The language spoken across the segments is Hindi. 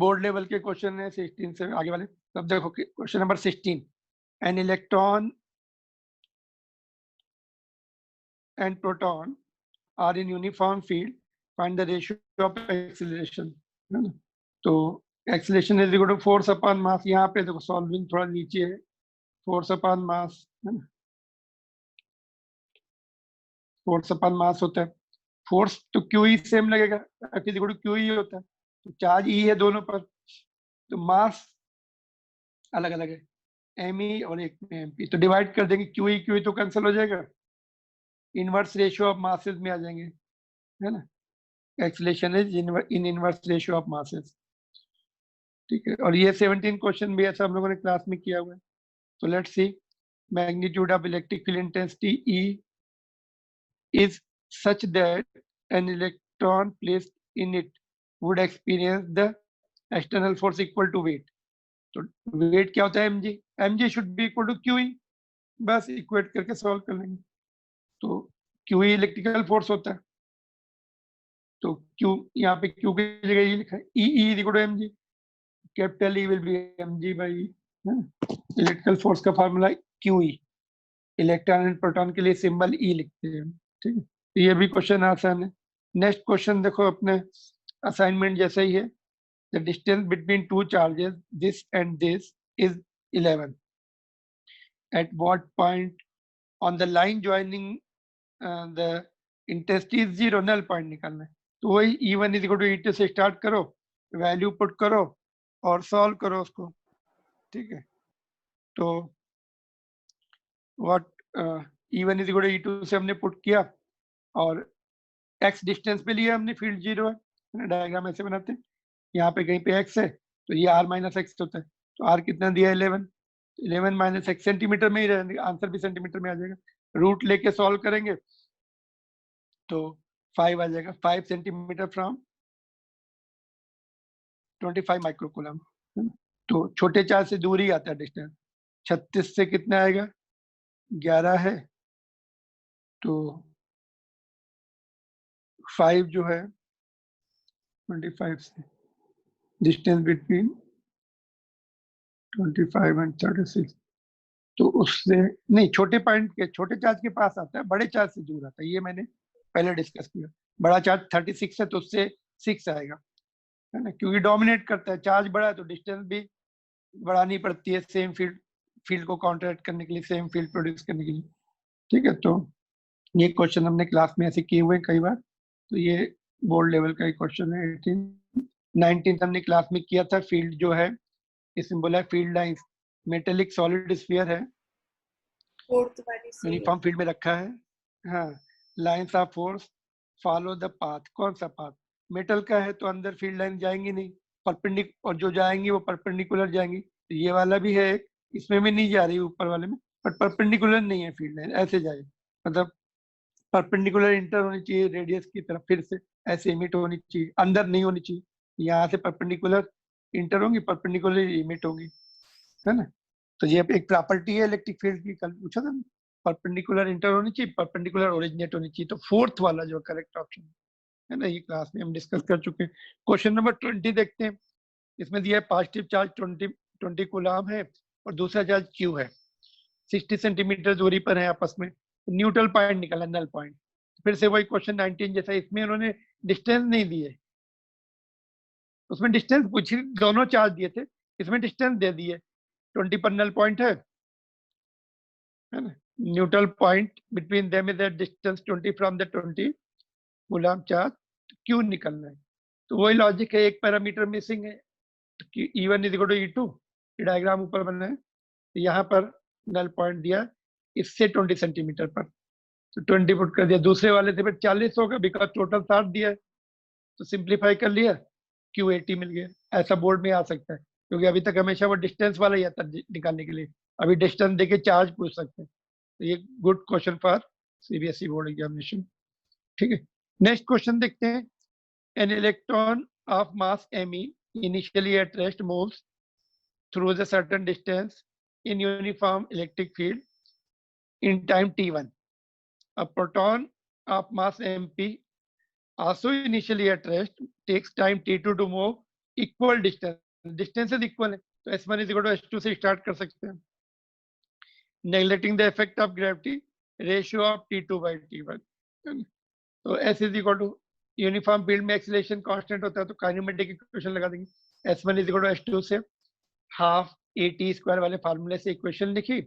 बोर्ड लेवल के क्वेश्चन है 16 से आगे वाले। अब देखो question number 16, an electron and proton are in uniform field, find the ratio of acceleration, है ना। तो acceleration is equal to force upon mass। यहाँ पे देखो सॉल्विंग थोड़ा नीचे है, force upon mass, है ना, force upon mass होता है। फोर्स तो क्यू ही सेम लगेगा, F is equal to Q ही होता है, तो चार्ज ई है दोनों पर, तो मास अलग अलग है, एम ई और एक में एम पी, तो डिवाइड कर देंगे, क्यू ही तो कैंसिल हो जाएगा, इनवर्स रेशियो ऑफ मासेस में आ जाएंगे, है ना। Acceleration is in inverse ratio of masses, ठीक है। और ये 17 क्वेश्चन भी ऐसा हम लोगों ने क्लास में किया हुआ है। तो let's see, magnitude of electric field intensity E is such that an electron placed in it would experience the external force equal to weight. तो वेट क्या होता है, mg should be equal to Q, बस इक्वेट करके सॉल्व कर लेंगे। तो क्यू इलेक्ट्रिकल फोर्स होता है, तो क्यू यहाँ पे क्यू की जगह ये लिखा है, E equal to M G, capital E will be mg by E. Electrical force का formula Q E, electron and proton के लिए सिंबल ई लिखते हैं, ठीक है। तो ये भी क्वेश्चन आसान है। नेक्स्ट क्वेश्चन देखो, अपने असाइनमेंट जैसा ही है। The distance between two charges this and this is 11, at what point on the line joining the intensity is 0, null point निकालना है। तो वही E1 is equal to E2 से स्टार्ट करो, वैल्यू पुट करो और सॉल्व करो उसको, ठीक है। तो what E1 is equal to E2 से हमने पुट किया, और x डिस्टेंस पे लिया हमने, फील्ड 0 है, डायग्राम ऐसे बनाते हैं, यहाँ पे कहीं पे x है तो ये r माइनस एक्स होता है, तो r कितना दिया 11, 11 माइनस एक्स सेंटीमीटर में ही रहेगा, आंसर भी सेंटीमीटर में आ जाएगा। रूट लेके सॉल्व करेंगे तो 5 आ जाएगा, 5 सेंटीमीटर फ्रॉम 25 माइक्रोकूलम। तो छोटे चार्ज से दूर ही आता है डिस्टेंस, 36 से कितना आएगा, 11 है, तो 5 जो है 25 से, डिस्टेंस बिटवीन 25 एंड 36, तो उससे नहीं, छोटे पॉइंट के, छोटे चार्ज के पास आता है, बड़े चार्ज से दूर आता है, ये मैंने पहले डिस्कस किया। बड़ा चार्ज 36 है तो उससे 6 आएगा, है ना, क्योंकि डोमिनेट करता है, चार्ज बड़ा है तो डिस्टेंस भी बढ़ानी पड़ती है, सेम फील्ड को काउंटरएक्ट करने के लिए, सेम फील्ड प्रोड्यूस करने के लिए, ठीक है। तो ये क्वेश्चन हमने क्लास में ऐसे किए हुए हैं कई बार, तो ये बोर्ड लेवल का एक क्वेश्चन है। 18 19 हमने क्लास में किया था, फील्ड जो है इसमें बोला field lines, metallic solid sphere है, यूनिफॉर्म फील्ड में रखा है, हाँ, lines of force follow the path, कौन सा पाथ, मेटल का है तो अंदर फील्ड लाइन जाएंगी नहीं, और जो जाएंगी वो परपेंडिकुलर जाएंगी, तो ये वाला भी है एक, इसमें भी नहीं जा रही ऊपर वाले में, बट परपेंडिकुलर नहीं है फील्ड लाइन, ऐसे जाए, मतलब परपेंडिकुलर इंटर होनी चाहिए रेडियस की तरफ, फिर से ऐसे इमिट होनी चाहिए, अंदर नहीं होनी चाहिए, यहाँ से परपेंडिकुलर इंटर होंगी, परपेंडिकुलर इमिट होंगी, है ना। तो ये एक प्रॉपर्टी है इलेक्ट्रिक फील्ड की, कल पूछा था, परपेंडिकुलर इंटर होनी चाहिए, परपेंडिकुलर ओरिजिनेट होनी चाहिए, तो फोर्थ वाला जो करेक्ट ऑप्शन है ना, ये क्लास में हम डिस्कस कर चुके हैं। क्वेश्चन नंबर 20 देखते हैं, इसमें दिया है पॉजिटिव चार्ज 20 कूलम है और दूसरा चार्ज क्यू है, 60 सेंटीमीटर दूरी पर है आपस में, न्यूट्रल पॉइंट निकाला, नल पॉइंट। फिर से वही क्वेश्चन 19 जैसा, इसमें उन्होंने डिस्टेंस नहीं दिए, उसमें डिस्टेंस पूछी, दोनों चार्ज दिए थे, इसमें डिस्टेंस दे दिए, 20 पर नल पॉइंट है ना, neutral point between them is at distance 20 from the 20 coulomb charge, Q निकलना है। तो वही लॉजिक है, एक पैरामीटर मिसिंग है, E1 is equal to E2, diagram ऊपर बना है, तो यहाँ पर नल पॉइंट दिया इससे 20 सेंटीमीटर पर, तो 20 पुट कर दिया, दूसरे वाले से फिर 40 होगा, बिकॉज टोटल 60 दिया है, तो सिंप्लीफाई कर लिया, Q80 मिल गया। ऐसा बोर्ड में आ सकता है, क्योंकि अभी तक हमेशा वो डिस्टेंस वाला ही आता निकालने के लिए, अभी डिस्टेंस देके चार्ज पूछ सकते हैं, तो ये good question for CBSE board examination, ठीक है। नेक्स्ट क्वेश्चन देखते हैं, an electron of mass me initially at rest moves through the certain distance in uniform electric field in time t1. A proton of mass mp also initially at rest takes time t2 to move equal distances equal है, तो S1 is equal to S2 से स्टार्ट कर सकते हैं. Neglecting the effect of gravity, ratio of T2 by T1. तो S is equal to uniform field में एक्सीलरेशन कांस्टेंट होता है, तो काइनेमेटिक इक्वेशन लगा देंगे. S1 is equal to S2 से हाफ AT² वाले फार्मूले से इक्वेशन लिखी,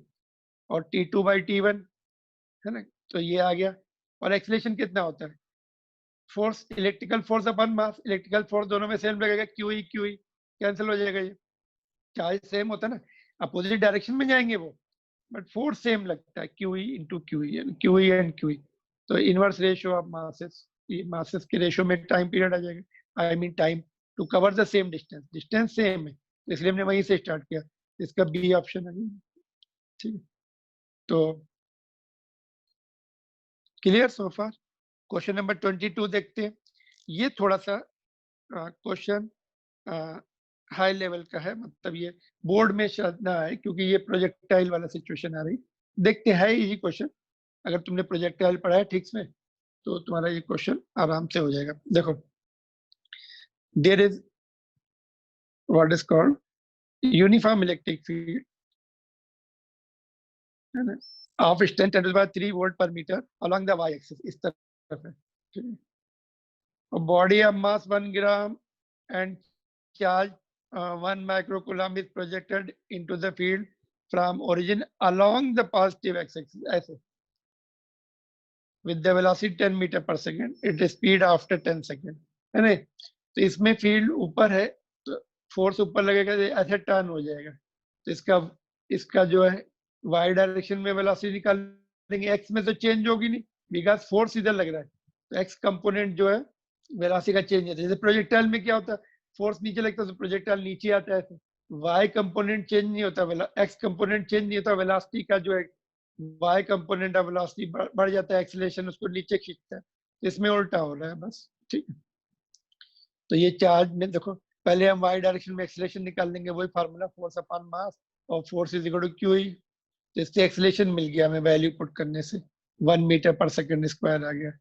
और T2 by T1 है ना, तो ये आ गया. और एक्सीलरेशन कितना होता है? फोर्स, इलेक्ट्रिकल फोर्स अपन मास. इलेक्ट्रिकल फोर्स दोनों में सेम लगेगा, QE कैंसिल हो जाएगा. ये चार्ज सेम होता है ना, अपोजिट डायरेक्शन में जाएंगे वो, बट फोर्स सेम लगता है, QE into QE and QE. तो इनवर्स रेशियो ऑफ मासेस, ये मासेस के रेशियो में टाइम पीरियड आ जाएगा. I mean time to cover the same distance same है, इसलिए हमने वहीं से स्टार्ट किया. इसका बी ऑप्शन है. ठीक है, तो क्लियर सो फार. क्वेश्चन नंबर 22 देखते हैं. ये थोड़ा सा क्वेश्चन हाई लेवल का है, मतलब ये बोर्ड में शायद ना आए, क्योंकि ये प्रोजेक्टाइल वाला सिचुएशन आ रही. देखते हैं इजी क्वेश्चन. अगर तुमने प्रोजेक्टाइल पढ़ा है ठीक से, तो तुम्हारा ये क्वेश्चन आराम से हो जाएगा. देखो, there is what is called uniform electric field of strength 10⁻³ volt पर metre along the y axis, इस तरफ है. Body of mass 1 gram and charge 1 microcoulomb is projected into the field from origin along the positive x-axis, ऐसे, with the velocity 10 meter per second, it is speed after 10 seconds, है ना. तो इसमें फील्ड ऊपर है, तो फोर्स ऊपर लगेगा, ऐसे टर्न हो जाएगा. तो इसका जो है y डायरेक्शन में वेलोसिटी निकाल देंगे. x में तो चेंज होगी नहीं, बिकॉज फोर्स इधर लग रहा है. तो x कंपोनेंट जो है वेलोसिटी का चेंज है. जैसे प्रोजेक्टाइल में क्या होता है, फोर्स नीचे लगता है तो प्रोजेक्टाइल नीचे आता है. y कंपोनेंट चेंज नहीं होता, x कंपोनेंट चेंज नहीं होता, वेलोसिटी का जो है y कंपोनेंट ऑफ वेलोसिटी बढ़ जाता है, एक्सीलरेशन उसको नीचे खींचता है. इसमें उल्टा हो रहा है बस. ठीक है, तो ये चार्ज में देखो, पहले हम y डायरेक्शन में एक्सीलरेशन निकाल लेंगे, वही फार्मूला, फोर्स अपॉन मास, और force is equal to QE. तो इससे एक्सीलरेशन मिल गया हमें, वैल्यू पुट करने से 1 मीटर पर सेकंड स्क्वायर आ गया.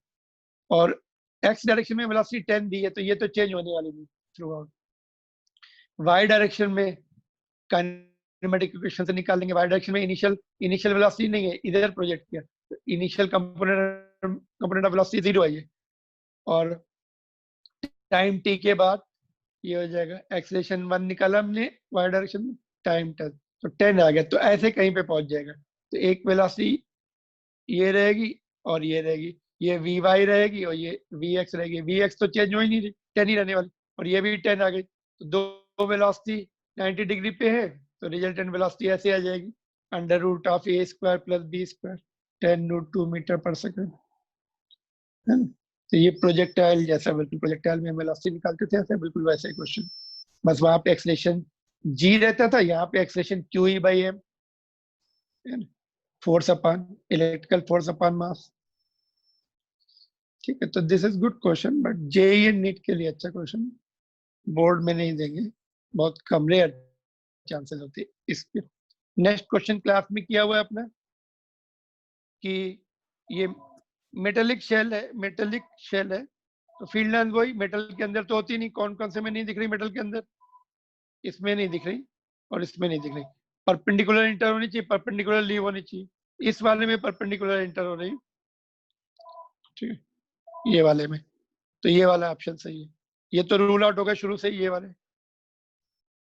और x डायरेक्शन में वेलोसिटी 10 दी है, तो ये तो चेंज होने वाली नहीं थ्रू आउट. y डायरेक्शन में काइनेमेटिक इक्वेशन से निकाल लेंगे. y डायरेक्शन में इनिशियल वेलोसिटी नहीं है, इधर प्रोजेक्ट किया, तो इनिशियल कंपोनेंट ऑफ वेलोसिटी 0 है ये, और टाइम t के बाद ये हो जाएगा. एक्सीलरेशन 1 निकाला हमने y डायरेक्शन में, टाइम 10, तो 10 आ गया. तो ऐसे कहीं पे पहुंच जाएगा. तो एक वेलोसिटी ये रहेगी और ये रहेगी, ये Vy रहेगी और ये Vx रहेगी. Vx तो चेंज हो ही नहीं रही, 10 ही रहने वाली, और ये भी 10 आ गई. तो दो वेलोसिटी 90 डिग्री पे है, तो रिजल्टेंट वेलोसिटी ऐसे आ जाएगी, √a² + b², 10√2 मीटर पर सेकंड. तो ये प्रोजेक्टाइल जैसा, बिल्कुल प्रोजेक्टाइल में वेलोसिटी निकालते थे ऐसे, बिल्कुल वैसे ही क्वेश्चन, बस वहां पे एक्सीलरेशन g रहता था, यहाँ पे acceleration QE/m, force upon electrical force upon mass. ठीक है, तो this is good question, but JEE and NEET के लिए अच्छा क्वेश्चन, बोर्ड में नहीं देंगे, बहुत कम रेयर चांसेस होते हैं इसके. नेक्स्ट क्वेश्चन क्लास में किया हुआ है अपना, कि ये मेटेलिक शेल है, तो फील्ड लाइन वही मेटल के अंदर तो होती नहीं. कौन कौन से में नहीं दिख रही मेटल के अंदर? इसमें नहीं दिख रही और इसमें नहीं दिख रही. परपेंडिकुलर इंटर होनी चाहिए, परपेंडिकुलर लीव होनी चाहिए. इस वाले में परपेंडिकुलर इंटर हो रही. ठीक है, ये वाले में, तो ये वाला ऑप्शन सही है. ये तो रूल आउट होगा शुरू से ही, ये वाले,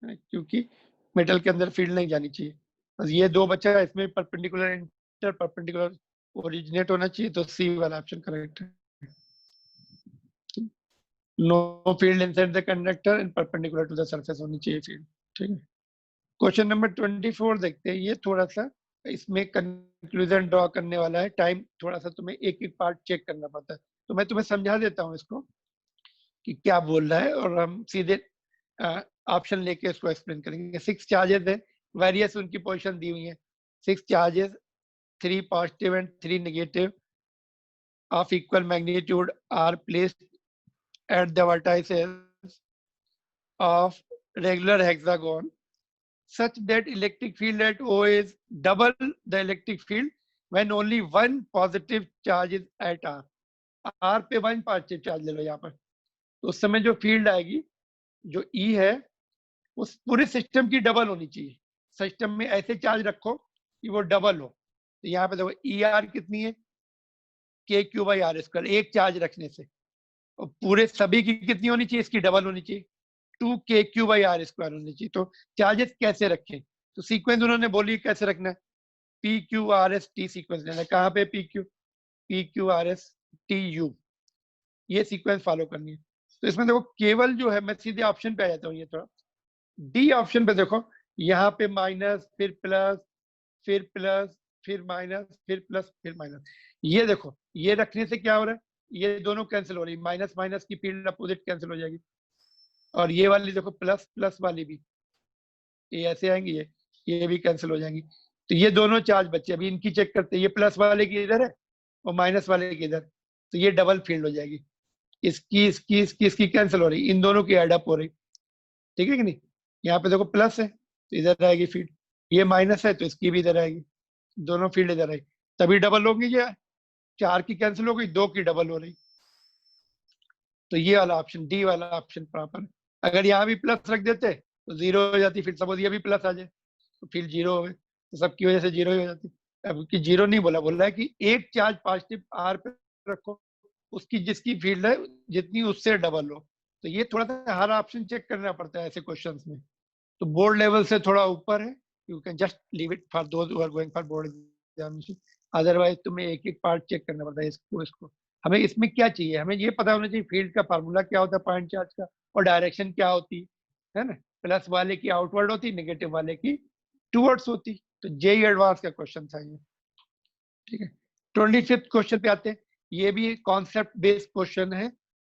क्योंकि मेटल के अंदर फील्ड नहीं जानी चाहिए. बस ये दो बचा है, इसमें परपेंडिकुलर इंटर, परपेंडिकुलर ओरिजिनेट होना चाहिए, तो सी वाला ऑप्शन करेक्ट है. No field inside the conductor and perpendicular to the surface होनी चाहिए फील्ड. ठीक है, क्वेश्चन नंबर 24 देखते हैं. ये थोड़ा सा इसमें कंक्लूजन ड्रॉ करने वाला है. टाइम थोड़ा सा तुम्हें एक एक पार्ट चेक करना पड़ता है, तो मैं तुम्हें समझा देता हूँ इसको कि क्या बोल रहा है, और हम सीधे ऑप्शन लेके इसको एक्सप्लेन करेंगे. 6 चार्जेस है, वेरियस उनकी पोजीशन दी हुई है. 6 charges, 3 positive and 3 negative of equal magnitude are placed at the vertices of regular hexagon such that electric field at O is double the electric field when only one positive charge is at R. R पे 1 पॉजिटिव चार्ज ले लो यहाँ पर, तो उस समय जो फील्ड आएगी जो ई है उस पूरे सिस्टम की डबल होनी चाहिए। सिस्टम में ऐसे चार्ज रखो कि वो डबल हो। तो यहाँ पे देखो ई आर कितनी है, के क्यू बाई आर स्क्वायर, एक चार्ज रखने से। और पूरे सभी की कितनी होनी चाहिए, इसकी डबल होनी चाहिए, 2 k/r² होनी चाहिए। तो चार्जेस कैसे रखें, तो सीक्वेंस उन्होंने बोली कैसे रखना है, PQRS T सीक्वेंस लेना है। कहाँ पे PQRS TU, ये सीक्वेंस फॉलो करनी है। तो इसमें देखो केवल जो है, मैं सीधे ऑप्शन पे आ जाता हूँ, ये थोड़ा डी ऑप्शन पे देखो, यहाँ पे माइनस, फिर प्लस, फिर प्लस, फिर माइनस, फिर प्लस, फिर माइनस। ये देखो, ये रखने से क्या हो रहा है, ये दोनों कैंसिल हो रही है, माइनस माइनस की फील्ड अपोजिट कैंसिल हो जाएगी। और ये वाली देखो प्लस प्लस वाली भी, ये ऐसे आएंगी, ये भी कैंसिल हो जाएंगी। तो ये दोनों चार्ज बचे, अभी इनकी चेक करते हैं, ये प्लस वाले की इधर है और माइनस वाले की इधर, तो ये डबल फील्ड हो जाएगी। इसकी कैंसिल हो रही, इन दोनों की एडअप हो रही, ठीक है कि नहीं। यहाँ पे देखो प्लस है तो इधर आएगी फील्ड, ये माइनस है तो इसकी भी इधर आएगी, दोनों फील्ड इधर आएगी, तभी डबल होगी। ये 4 की कैंसिल हो गई, 2 की डबल हो रही। तो ये वाला ऑप्शन, डी वाला ऑप्शन प्रॉपर है। अगर यहाँ भी प्लस रख देते तो जीरो हो जाती, फिर सपोज ये भी प्लस आ जाए तो फिर जीरो हो गए, तो सबकी वजह से जीरो ही हो जाती। अब की जीरो नहीं बोला, बोल रहा है कि एक चार्ज पॉजिटिव आर पे रखो, उसकी जिसकी फील्ड है जितनी उससे डबल हो। तो ये थोड़ा सा हर ऑप्शन चेक करना पड़ता है ऐसे क्वेश्चंस में। तो बोर्ड लेवल से थोड़ा ऊपर है, you can just leave it for those who are going for board examination. Otherwise तुम्हें एक एक पार्ट चेक करना पड़ता है, इसको हमें इसमें क्या चाहिए, हमें ये पता होना चाहिए फील्ड का फार्मूला क्या होता है पॉइंट चार्ज का, और डायरेक्शन क्या होती है ना। प्लस वाले की आउटवर्ड होती, नेगेटिव वाले की टूवर्ड्स होती। तो जेई एडवांस का क्वेश्चन था ये, ठीक है। 25th क्वेश्चन पे आते हैं। ये भी कॉन्सेप्ट बेस्ड क्वेश्चन है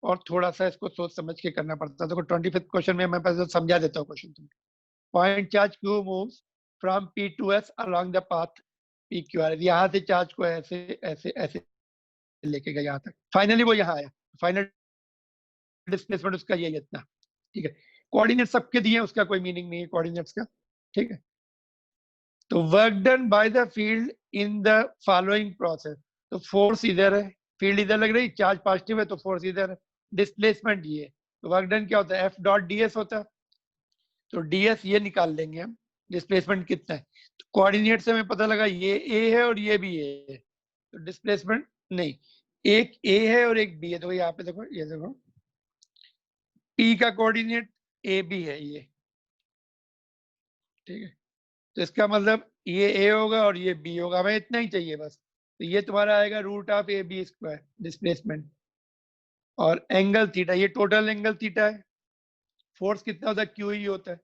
और थोड़ा सा इसको सोच समझ के करना पड़ता है। देखो 25th क्वेश्चन में मैं पहले समझा देता हूँ क्वेश्चन तुम्हें। Point charge Q moves from P to S along the path PQR। यहाँ से चार्ज को ऐसे ऐसे ऐसे लेके गया यहाँ तक, फाइनली वो यहाँ आया, फाइनल डिस्प्लेसमेंट उसका ये इतना, ठीक है। कोऑर्डिनेट सबके दिए, उसका कोई मीनिंग नहीं है कोऑर्डिनेट्स का, ठीक है। तो work done by the field in the following process. तो फोर्स इधर है, फील्ड इधर लग रही, चार्ज पॉजिटिव है तो फोर्स इधर है, डिस्प्लेसमेंट ये। तो वर्क डन क्या होता है, F डॉट ds होता है। तो ds ये निकाल लेंगे हम, डिस्प्लेसमेंट कितना है। तो कोऑर्डिनेट से हमें पता लगा ये a है और ये भी a है, तो डिस्प्लेसमेंट नहीं, एक a है और एक b है। तो यहाँ पे देखो, ये देखो p का कोऑर्डिनेट a b है ये, ठीक है। तो इसका मतलब ये a होगा और ये b होगा, हमें इतना ही चाहिए बस। तो ये तुम्हारा आएगा √(ab²) डिस्प्लेसमेंट, और एंगल थीटा, ये टोटल एंगल थीटा है। फोर्स कितना होता है, क्यू ही होता है।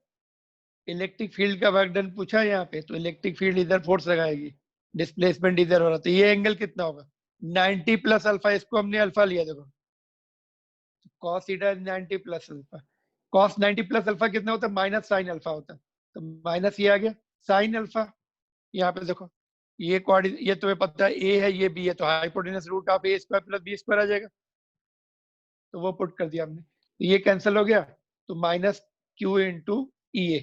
इलेक्ट्रिक फील्ड का वर्क डन पूछा है यहाँ पे, तो इलेक्ट्रिक फील्ड इधर फोर्स लगाएगी, डिस्प्लेसमेंट इधर हो रहा, तो ये एंगल कितना होगा 90 प्लस अल्फा, इसको हमने अल्फा लिया, देखो cos theta 90 plus alpha. Cos 90 plus alpha कितना होता है, माइनस साइन अल्फा होता है। तो माइनस ये आ गया साइन अल्फा। यहाँ पे देखो ये कोऑर्डिनेट, ये तुम्हें पता है ए है, ये बी है, तो हाइपोटेनस √(a² + b² आ जाएगा। तो वो पुट कर दिया हमने, तो ये कैंसिल हो गया, तो माइनस क्यू इंटू ई ए।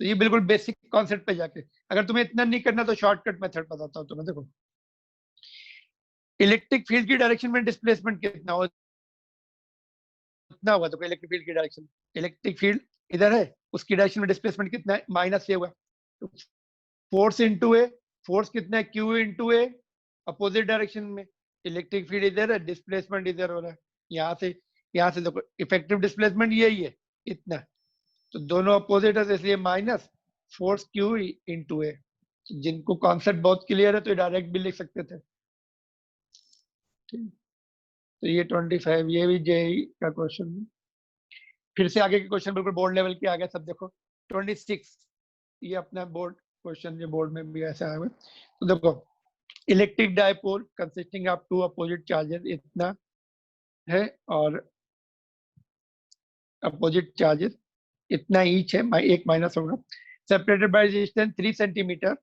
तो ये बिल्कुल बेसिक कॉन्सेप्ट पे जाके, अगर तुम्हें इतना नहीं करना तो शॉर्टकट मेथड बताता हूँ तुम्हें। देखो इलेक्ट्रिक फील्ड की डायरेक्शन में डिस्प्लेसमेंट कितना हो, कितना होगा, तो इलेक्ट्रिक फील्ड की डायरेक्शन, इलेक्ट्रिक फील्ड इधर है, उसकी डायरेक्शन में डिस्प्लेसमेंट कितना है, माइनस ये हुआ। तो फोर्स इंटू ए, फोर्स कितना है, क्यू इंटू ए, अपोजिट डायरेक्शन में। इलेक्ट्रिक फील्ड इधर है, डिस्प्लेसमेंट इधर हो रहा है। यहाँ से देखो इफेक्टिव डिस्प्लेसमेंट यही है इतना, तो दोनों अपोजिट है, इसलिए माइनस फोर्स क्यू इंटू ए। जिनको कॉन्सेप्ट बहुत क्लियर है तो डायरेक्ट भी लिख सकते थे, ठीक। तो ये 25, ये भी जेई का क्वेश्चन है। फिर से आगे के क्वेश्चन बिल्कुल बोर्ड लेवल के आ गए सब। देखो 26, ये अपना बोर्ड क्वेश्चन, ये बोर्ड में भी ऐसा है। तो देखो electric dipole consisting of 2 opposite charges इतना है, और अपोजिट चार्जेस इतना ईच है, एक माइनस होगा। Separated by resistance 3 centimetre,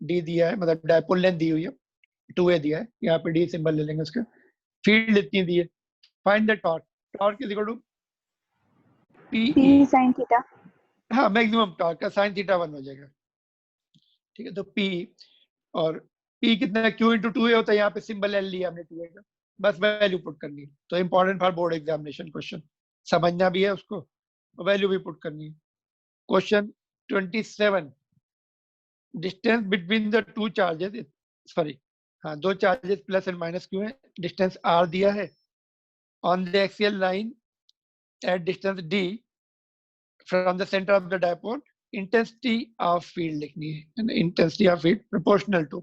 D दिया है, मतलब डायपोल लेंथ दी हुई है, 2a दिया है, यहाँ पे डी सिंबल ले लेंगे उसका। फील्ड इतनी दी है, find the torque. Torque is equal to P sin theta. हाँ मैक्सिमम टॉर्क का साइन थीटा 1 हो जाएगा, ठीक है। तो P, और P कितना है, Q इंटू 2a होता है, यहाँ पे सिंबल L लिया हमने 2a का, बस वैल्यू पुट करनी है। तो important for board examination question, समझना भी है उसको वैल्यू भी पुट करनी है। Question 27, distance between the two charges, sorry हाँ, दो charges plus and minus Q है, डिस्टेंस आर दिया है, on the axial line at distance D from the centre of the dipole, intensity of field लिखनी है, intensity of field proportional to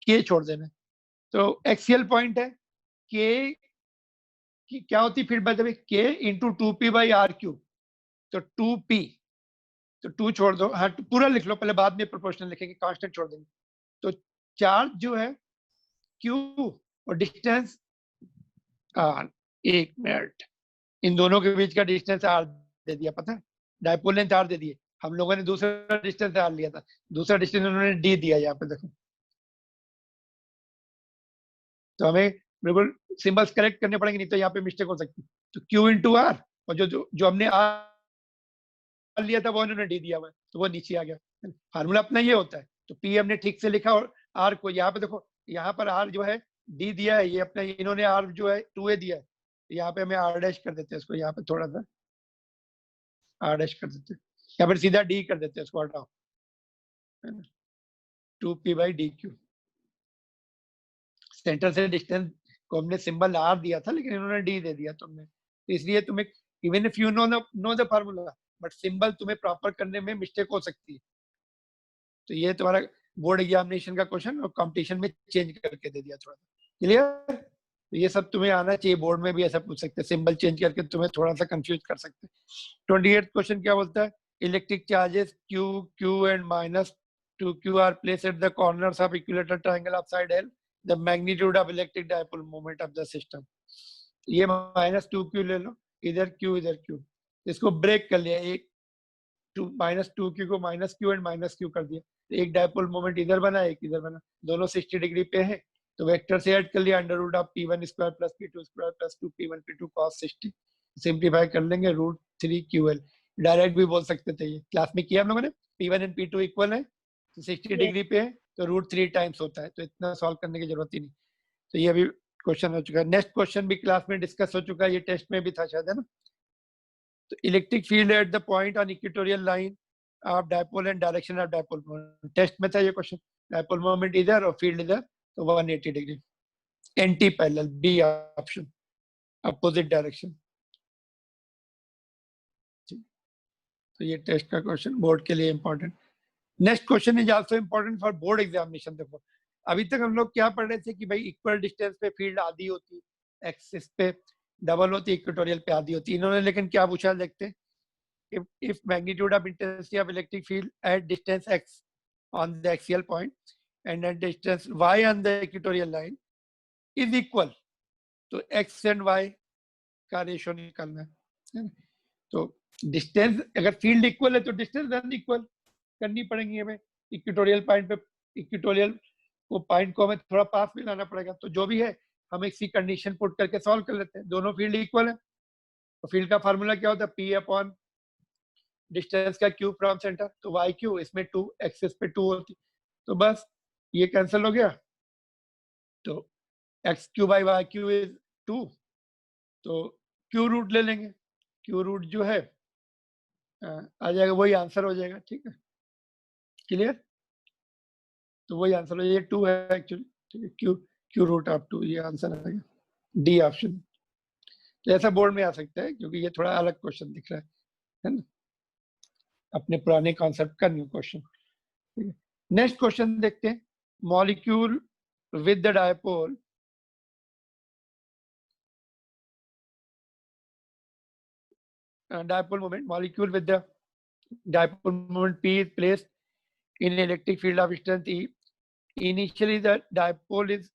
K छोड़ देना है। तो एक्सियल पॉइंट है के की क्या होती है फील्ड बाय द वे, के into 2p by are cube, तो 2p, तो 2 छोड़ दो, हाँ पूरा लिख लो पहले, बाद में प्रोपोर्शनल लिखेंगे, कांस्टेंट छोड़ देंगे। तो चार्ज जो है q और डिस्टेंस r, 1 मिनट, इन दोनों के बीच का डिस्टेंस r दे दिया, पता है डायपोल लेंथ r दे दिए, हम लोगों ने दूसरा डिस्टेंस r लिया था, दूसरा डिस्टेंस उन्होंने d दिया, यहाँ पे देखो। तो हमें बिल्कुल सिंबल्स करेक्ट करने पड़ेंगे, नहीं तो यहाँ पे मिस्टेक हो सकती है। तो q इंटू r, और जो हमने r लिया था वो उन्होंने d दिया हुआ है, तो वो नीचे आ गया। फार्मूला अपना ये होता है। तो p हमने ठीक से लिखा, और r को यहाँ पे देखो, यहाँ पर r जो है d दिया है, ये अपना इन्होंने r जो है 2a दिया है, यहाँ पे हमें r डैश कर देते हैं इसको, यहाँ पे थोड़ा सा r डैश कर देते हैं, यहाँ पर सीधा d कर देते हैं इसको, हटाओ 2p by D Q. Centre से डिस्टेंस को हमने सिंबल r दिया था, लेकिन इन्होंने d दे दिया तुमने, तो इसलिए तुम्हें even if you know the formula, but symbol तुम्हें प्रॉपर करने में मिस्टेक हो सकती है। तो ये तुम्हारा बोर्ड एग्जामिनेशन का क्वेश्चन, और कंपटीशन में चेंज करके दे दिया थोड़ा सा, क्लियर। तो ये सब तुम्हें आना चाहिए, बोर्ड में भी ऐसा पूछ सकते हैं, सिंबल चेंज करके तुम्हें थोड़ा सा कंफ्यूज कर सकते हैं। 28th क्वेश्चन क्या बोलता है, electric charges q, q and minus 2q are place at the corners of equilateral triangle of side L, the magnitude of electric dipole moment of the system. ये माइनस 2q ले लो, इधर q, इसको ब्रेक कर लिया, एक माइनस 2q को minus q and minus q कर दिया, एक डायपोल मोमेंट इधर बना, एक इधर बना, दोनों 60 डिग्री पे है, तो वेक्टर से ऐड कर लिया, under root of p1 square plus p2 square plus 2p1 p2 cos 60, simplify कर लेंगे, रूट 3ql, डायरेक्ट भी बोल सकते थे, ये क्लास में किया हम लोगों ने, p1 एंड p2 इक्वल है, तो 60 डिग्री पे है, तो रूट 3 टाइम्स होता है, तो इतना सॉल्व करने की जरूरत ही नहीं। तो ये अभी क्वेश्चन हो चुका है। नेक्स्ट क्वेश्चन भी क्लास में डिस्कस हो चुका है, ये टेस्ट में भी था शायद, है ना। तो electric field at the point on equatorial line of dipole and direction of dipole moment, test में था ये क्वेश्चन, डायपोल मोमेंट इधर और फील्ड इधर, तो 180 degree, anti parallel, B option, opposite direction. तो ये टेस्ट का क्वेश्चन बोर्ड के लिए important. Next question is also important for board examination. देखो अभी तक हम लोग क्या पढ़ रहे थे कि भाई इक्वल डिस्टेंस पे फील्ड आधी होती, एक्सिस पे डबल होती, इक्वेटोरियल पे आधी होती, इन्होंने लेकिन क्या पूछा, देखते हैं। if magnitude of intensity of electric field at distance x on the axial point and at distance y on the equatorial line is equal, तो x and y का रेशियो निकालना है। तो डिस्टेंस, अगर फील्ड इक्वल है तो डिस्टेंस अनइक्वल करनी पड़ेगी हमें, इक्वेटोरियल पॉइंट पे, इक्वेटोरियल को पॉइंट को हमें थोड़ा पास में लाना पड़ेगा, तो जो भी है हम इसी कंडीशन पुट करके सॉल्व कर लेते हैं। दोनों फील्ड इक्वल है, तो फील्ड का फार्मूला क्या होता है, p अपॉन डिस्टेंस का क्यू फ्रॉम सेंटर, तो वाई क्यू, इसमें 2, एक्सिस पे 2 होती, तो बस ये कैंसिल हो गया, तो X Q by Y Q is 2, तो क्यू रूट ले लेंगे, क्यू रूट जो है आ जाएगा, वही आंसर हो जाएगा, ठीक है, क्लियर। तो वही आंसर हो जाएगा, 2 है एक्चुअली, ठीक है, क्यू रूट ऑफ 2, ये आंसर आएगा, डी ऑप्शन। तो ऐसा बोर्ड में आ सकता है, क्योंकि ये थोड़ा अलग क्वेश्चन दिख रहा है ना, अपने पुराने कॉन्सेप्ट का न्यू क्वेश्चन। नेक्स्ट क्वेश्चन देखते हैं, molecule with the dipole dipole moment, molecule with the dipole moment p is placed in electric field of strength E. Initially the dipole is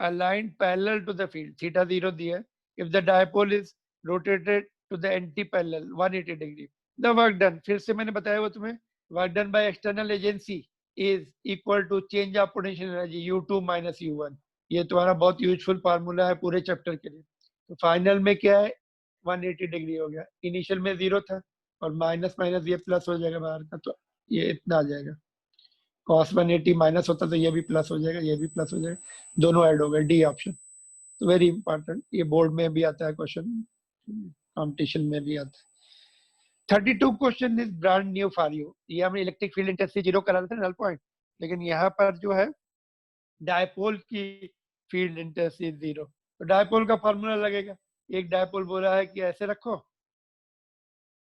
aligned parallel to the field, theta 0 दिया, if the dipole is rotated to the anti-parallel 180 degree, the work done, फिर से मैंने बताया वो तुम्हें, work done by external agency is equal to change of potential energy U2 minus U1। ये तुम्हारा बहुत यूजफुल फार्मूला है पूरे चैप्टर के लिए। तो फाइनल में क्या है, 180 डिग्री हो गया, इनिशियल में 0 था, और माइनस माइनस ये प्लस हो जाएगा बाहर का, तो ये इतना आ जाएगा, cos 180 माइनस होता तो ये भी प्लस हो जाएगा, ये भी प्लस हो जाएगा, दोनों ऐड हो गए, डी ऑप्शन। तो वेरी इंपॉर्टेंट, ये बोर्ड में भी आता है क्वेश्चन, कंपटीशन में भी आता है। 32 question is brand new for you. ये हमने इलेक्ट्रिक फील्ड इंटेंसिटी 0 करा था नल पॉइंट, लेकिन यहाँ पर जो है डायपोल की फील्ड इंटेंसिटी 0, तो डायपोल का फॉर्मूला लगेगा। एक डायपोल बोला है कि ऐसे रखो,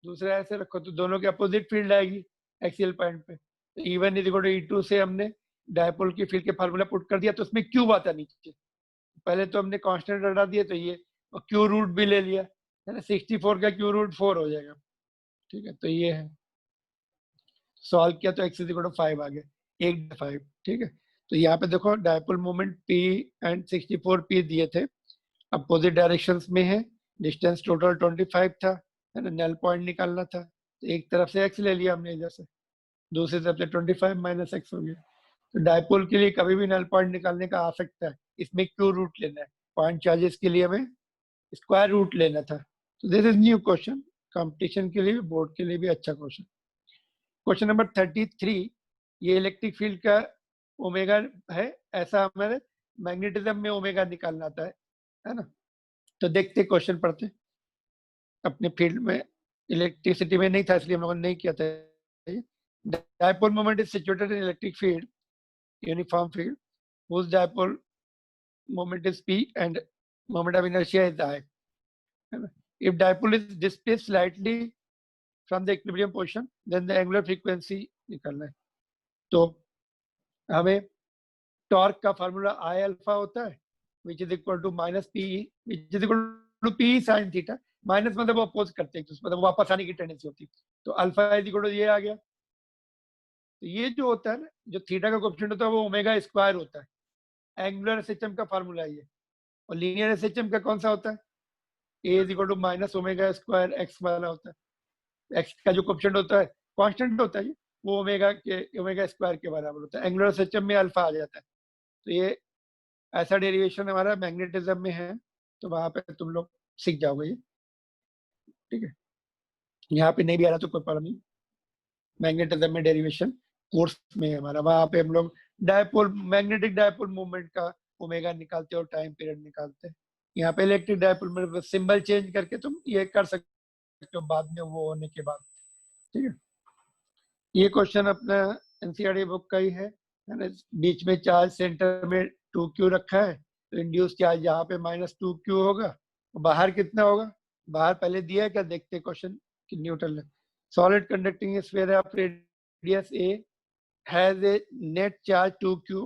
दूसरा ऐसे रखो, तो दोनों के अपोजिट फील्ड आएगी एक्सियल पॉइंट पे। तो E1 is equal to E2 से हमने डायपोल की फील्ड के फार्मूला पुट कर दिया, तो उसमें क्यूब आता नीचे। पहले तो हमने कांस्टेंट हटा दिए, तो ये क्यू रूट भी ले लिया है ना, 64 का क्यू रूट 4 हो जाएगा। ठीक है, तो ये है, सॉल्व किया तो x इज इक्वल टू 5 आ गया, 1/5। ठीक है, तो यहाँ पे देखो dipole moment P and 64 P दिए थे, अपोजिट डायरेक्शंस में है, डिस्टेंस टोटल 25 था, है ना, नल पॉइंट निकालना था, तो एक तरफ से x ले लिया हमने इधर से, दूसरी तरफ से 25 माइनस x हो गया। तो डायपोल के लिए कभी भी नल पॉइंट निकालने का आ सकता है, इसमें क्यू रूट लेना है, पॉइंट चार्जेस के लिए हमें स्क्वायर रूट लेना था। तो this is new question, competition के लिए भी, बोर्ड के लिए भी अच्छा क्वेश्चन। क्वेश्चन नंबर 33, ये इलेक्ट्रिक फील्ड का ओमेगा है, ऐसा हमारे मैग्नेटिज्म में ओमेगा निकालना आता है ना। तो देखते क्वेश्चन पढ़ते, अपने फील्ड में इलेक्ट्रिसिटी में नहीं था इसलिए हम लोगों ने नहीं किया था। Dipole moment is situated in electric field, uniform field, whose dipole moment is p and moment of inertia is I. If dipole is displaced slightly from the equilibrium position, then the angular frequency निकालना है। तो हमें टॉर्क का फार्मूला I अल्फा होता है, which is equal to minus p, which is equal to p sin theta। Minus मतलब वो अपोज करते हैं, मतलब वापस आने की टेंडेंसी होती है, तो अल्फा इज इक्वल टू ये आ गया। तो ये जो होता है ना, जो थीटा का कोएफिशिएंट होता है वो ओमेगा स्क्वायर होता है। एंगुलर एसएचएम का फार्मूला है ये, और लीनियर एसएचएम का कौन सा होता है, A is equal to minus omega square X वाला होता है। एक्स का जो कोएफिशिएंट होता है कांस्टेंट होता है, वो ओमेगा स्क्वायर के बराबर होता है। एंगुलर एसएचएम में अल्फा आ जाता है। तो ये ऐसा डेरिवेशन हमारा मैग्नेटिज्म में है, तो वहां पे तुम लोग सीख जाओगे ये। ठीक है, यहाँ पे नहीं भी आ रहा तो कोई प्रॉब्लम नहीं, मैग्नेटिज्म में डेरिवेशन कोर्स में है हमारा, वहां पे हम लोग डायपोल मैग्नेटिक डायपोल मूवमेंट का ओमेगा निकालते और टाइम पीरियड निकालते हैं। यहाँ पे इलेक्ट्रिक डायपोल में सिंबल चेंज करके तुम ये कर सकते हो बाद में वो होने के बाद। ठीक है, ये क्वेश्चन अपना एनसीईआरटी बुक का ही है ना। बीच में चार्ज सेंटर में 2q रखा है, तो इंड्यूस चार्ज यहाँ पे -2q होगा, बाहर कितना होगा, बाहर पहले दिया है क्या, देखते क्वेश्चन कि न्यूट्रल है। Solid conducting sphere of radius a has a net charge 2q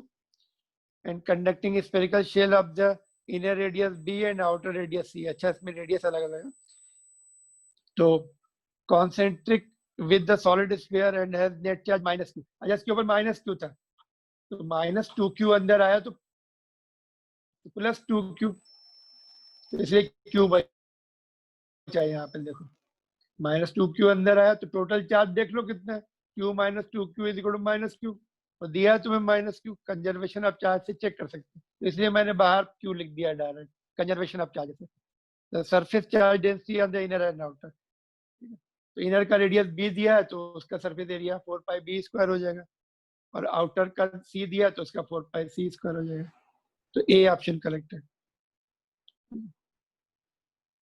and conducting spherical shell of the inner radius b and outer radius c। अच्छा, इसमें रेडियस अलग अलग है, तो concentric with the solid sphere and has net charge -q। अच्छा, इसके ऊपर -q था, तो -2q अंदर आया तो +2q, तो इसलिए q बचा यहाँ पे। देखो -2q अंदर आया, तो टोटल चार्ज देख लो कितना है, q - 2q is equal to -q, और दिया है तुम्हें -q। कंजर्वेशन ऑफ चार्ज से चेक कर सकते हैं, तो इसलिए मैंने बाहर q लिख दिया डायरेक्ट, कंजर्वेशन ऑफ चार्ज से। The surface charge density of the inner and outer, तो इनर का रेडियस b दिया है, तो उसका सरफेस एरिया 4πb² हो जाएगा, और आउटर का c दिया तो उसका 4πc² हो जाएगा। तो ए ऑप्शन करेक्ट है।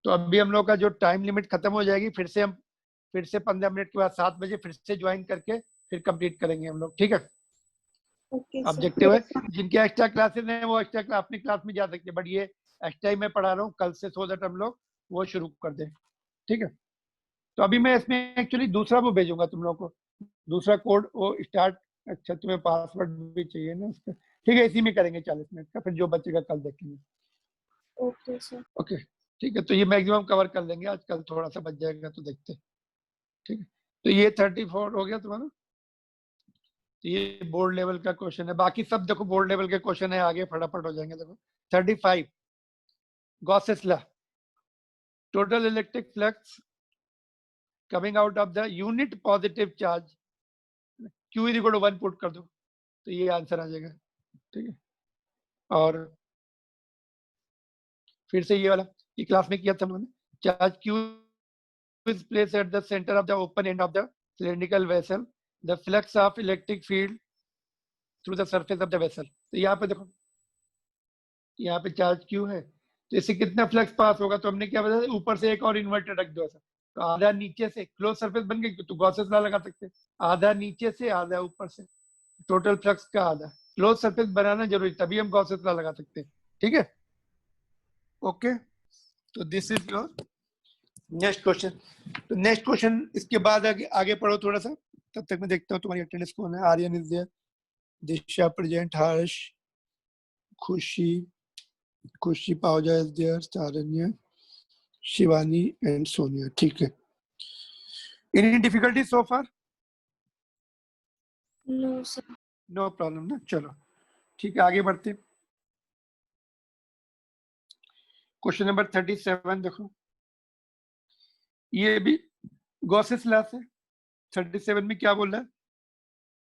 तो अभी हम लोग का जो टाइम लिमिट खत्म हो जाएगी, फिर से 15 मिनट के बाद 7 बजे फिर से ज्वाइन करके फिर कंप्लीट करेंगे हम लोग। ठीक है, ऑब्जेक्टिव है, जिनके एक्स्ट्रा क्लासेस हैं वो एक्स्ट्रा अपनी क्लास में जा सकते हैं, बट ये एक्स्ट्रा ही मैं पढ़ा रहा हूँ कल से, सो दैट हम लोग वो शुरू कर दें। ठीक है, तो अभी मैं इसमें एक्चुअली दूसरा वो भेजूंगा तुम लोग को, दूसरा कोड वो स्टार्ट। अच्छा, तुम्हें पासवर्ड भी चाहिए ना उसका, ठीक है, इसी में करेंगे 40 मिनट का, फिर जो बचेगा कल देखेंगे। Okay sir. ओके, ठीक है, तो ये मैक्सिमम कवर कर लेंगे आज, कल थोड़ा सा बच जाएगा तो देखते। ठीक है, तो ये 34 हो गया तुम्हारा, तो ये बोर्ड लेवल का क्वेश्चन है। बाकी सब देखो बोर्ड लेवल के क्वेश्चन है, आगे फटाफट हो जाएंगे। देखो 35, Gauss's law, total electric flux coming out of the unit positive charge q is equal to 1 put कर दो, तो ये आंसर आ जाएगा। ठीक है, और फिर से ये वाला ये क्लास में किया था हमने, charge q is placed at the center of the open end of the cylindrical vessel, the flux of electric field through the surface of the vessel। तो यहाँ पे देखो, यहाँ पे चार्ज q है, तो इससे कितना फ्लक्स पास होगा, तो हमने क्या बताया, ऊपर से एक और इन्वर्टर रख दो ऐसा, तो आधा नीचे से क्लोज सरफेस बन गई तो गॉसेस लॉ लगा सकते हैं, आधा नीचे से आधा ऊपर से, टोटल फ्लक्स का आधा। क्लोज सरफेस बनाना जरूरी, तभी हम गॉसेस लॉ लगा सकते हैं। ठीक है, ओके। तो this is your next question. तो नेक्स्ट क्वेश्चन इसके बाद आगे पढ़ो थोड़ा सा, तब तक मैं देखता हूँ तुम्हारी अटेंडेंस कौन है। Aryan is there, Disha present, Harsh, Khushi, Khushi पाओजा is there, Saranya, Shivani and Sonia. ठीक है, any difficulty so far? No sir. No problem ना, चलो ठीक है आगे बढ़ते। क्वेश्चन नंबर 37 देखो, ये भी गॉसेस लॉ से। 37 में क्या बोल रहा है?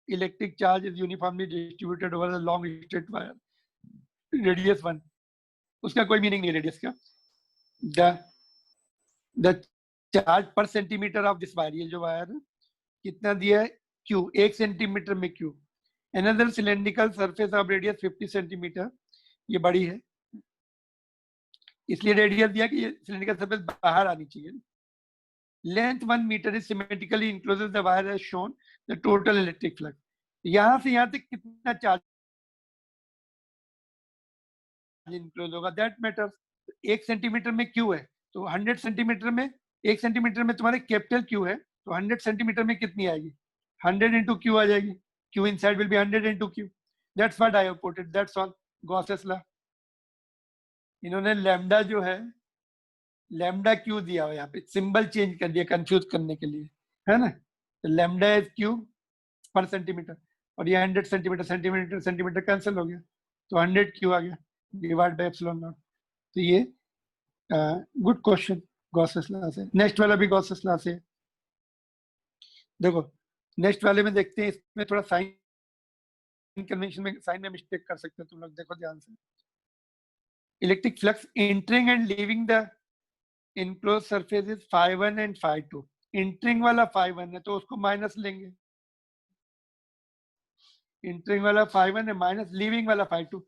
Electric charge is uniformly distributed over the long straight wire radius 1। उसका कोई मीनिंग नहीं रेडियस का। द चार्ज पर सेंटीमीटर ऑफ दिस वायर, ये जो वायर है कितना दिया है? Q, 1 सेंटीमीटर में Q। Another cylindrical surface of radius 50 centimetre, ये बड़ी है इसलिए रेडियस दिया कि ये सिलेंड्रिकल सरफेस बाहर आनी चाहिए। Length 1 metre is symmetrically encloses the wire as shown the total electric flux. यहां से यहां तक कितना चार्ज इंक्लोज होगा, दैट मैटर्स। 1 सेंटीमीटर में Q है तो 100 सेंटीमीटर में, 1 सेंटीमीटर में तुम्हारे कैपिटल Q है तो 100 सेंटीमीटर में कितनी आएगी? 100 into Q आ जाएगी। Q inside will be 100 into Q. That's what I have put it. That's all. Gauss's law. इन्होंने लैम्डा जो है, लैम्डा क्यू दिया हुआ, यहाँ पे सिंबल चेंज कर दिया कंफ्यूज करने के लिए, है ना। तो लैम्डा इज क्यू पर सेंटीमीटर, और ये 100 सेंटीमीटर, सेंटीमीटर सेंटीमीटर कैंसिल हो गया तो 100 क्यू आ गया डिवाइड बाय एप्सिलॉन नॉट। तो ये गुड क्वेश्चन गॉसेस लॉ से। नेक्स्ट वाला भी गॉसेस लॉ से। देखो नेक्स्ट वाले में देखते हैं, इसमें थोड़ा साइन कन्वेंशन में, साइन में मिस्टेक कर सकते हो तुम लोग, देखो ध्यान से। Electric flux entering and leaving the enclose surface is φ1 and φ2। Entering वाला φ1 है तो उसको माइनस लेंगे, एंटरिंग वाला φ1 है, माइनस लीविंग वाला φ2।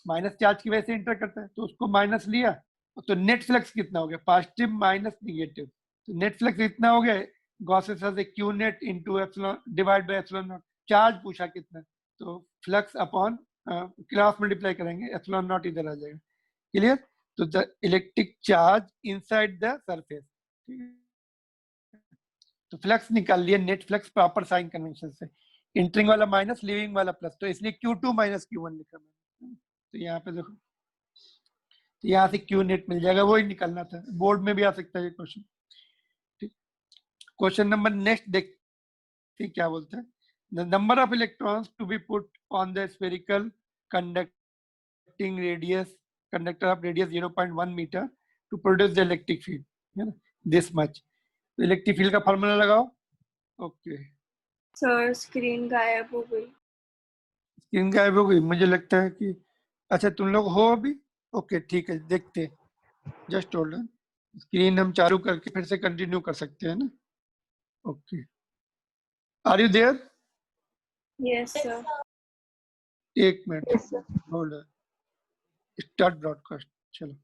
माइनस चार्ज की वजह से एंटर करता है तो उसको माइनस लिया, तो नेट फ्लक्स कितना हो गया? Positive minus negative. तो नेट फ्लक्स इतना हो गया, गॉसेस से Q net into epsilon divide by epsilon naught. Charge पूछा कितना, तो फ्लक्स अपॉन क्रॉस मल्टीप्लाई करेंगे, एप्सिलॉन नॉट इधर आ जाएगा। क्लियर? तो the electric charge inside the surface, तो फ्लक्स निकाल लिया, net flux proper sign convention से। इंटरिंग वाला माइनस, लीविंग वाला प्लस, तो इसलिए Q2 माइनस Q1 लिखा मैंने। तो यहाँ पे देखो, तो यहाँ से Q नेट मिल जाएगा, वही निकलना था। बोर्ड में भी आ सकता है ये क्वेश्चन। ठीक, क्वेश्चन नंबर नेक्स्ट देखते क्या बोलते हैं। The number of electrons to be put on the spherical conducting radius, conductor of radius 0.1 metre to produce the electric field, है ना, दिस मच। तो इलेक्ट्रिक फील्ड का फॉर्मूला लगाओ। ओके सर स्क्रीन गायब हो गई। स्क्रीन गायब हो गई, मुझे लगता है कि अच्छा तुम लोग हो अभी। ओके ठीक है, देखते जस्ट होल्ड ऑन। स्क्रीन हम चालू करके फिर से कंटिन्यू कर सकते हैं ना। Okay, are you there? Yes sir. एक minute hold on, start broadcast. चलो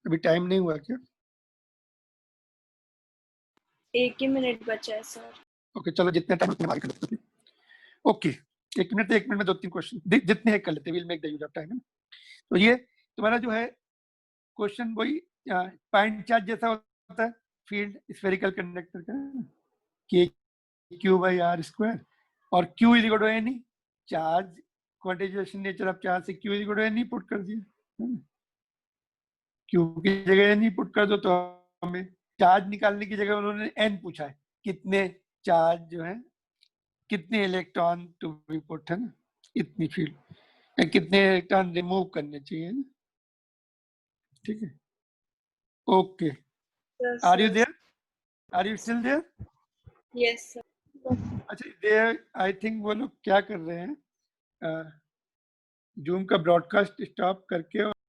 अभी टाइम नहीं हुआ क्या? 1 ही मिनट बचा है सर। ओके चलो, जितने टाइम उतने बात कर लेते हैं। ओके 1 मिनट, 1 मिनट में 2-3 क्वेश्चन जितने हैं कर लेते, will make the use of time. तो ये तुम्हारा जो है क्वेश्चन वही पॉइंट चार्ज जैसा होता है, फील्ड स्फेरिकल कंडक्टर का, k q by r square, और q is equal to n, charge quantization nature of charge से q is equal to n put कर दिया। क्यू की जगह एन पुट कर दो, तो हमें चार्ज निकालने की जगह उन्होंने एन पूछा है, कितने चार्ज जो है, कितने इलेक्ट्रॉन टू बी पुट, है ना, इतनी फील्ड, कितने इलेक्ट्रॉन रिमूव करने चाहिए ना। ठीक है, okay, are you there? Are you still there? Yes sir. अच्छा देयर, आई थिंक वो लोग क्या कर रहे हैं, जूम का ब्रॉडकास्ट स्टॉप करके